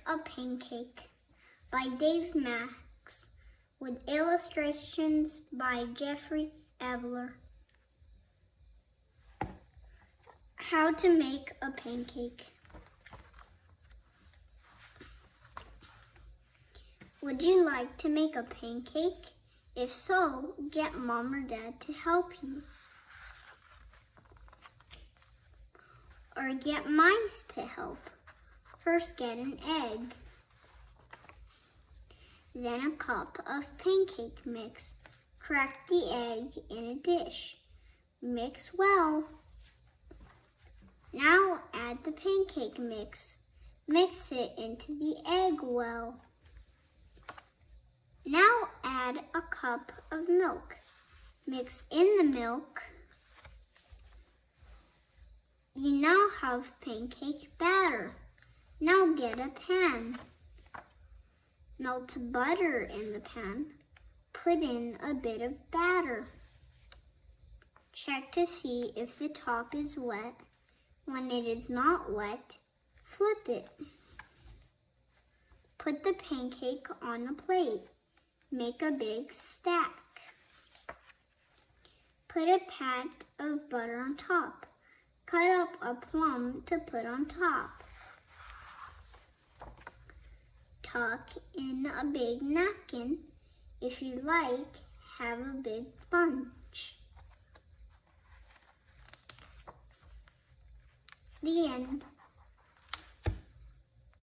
a Pancake by Dave Max with illustrations by Jeffrey Ebbeler. How to make a pancake. Would you like to make a pancake? If so, get Mom or Dad to help you. Or get mice to help. First, get an egg. Then a cup of pancake mix. Crack the egg in a dish. Mix well. Now add the pancake mix. Mix it into the egg well. Now add a cup of milk. Mix in the milk. You now have pancake batter. Now get a pan. Melt butter in the pan. Put in a bit of batter. Check to see if the top is wet. When it is not wet, flip it. Put the pancake on a plate. Make a big stack. Put a pat of butter on top. Cut up a plum to put on top. Tuck in a big napkin. If you like, have a big bunch. The end.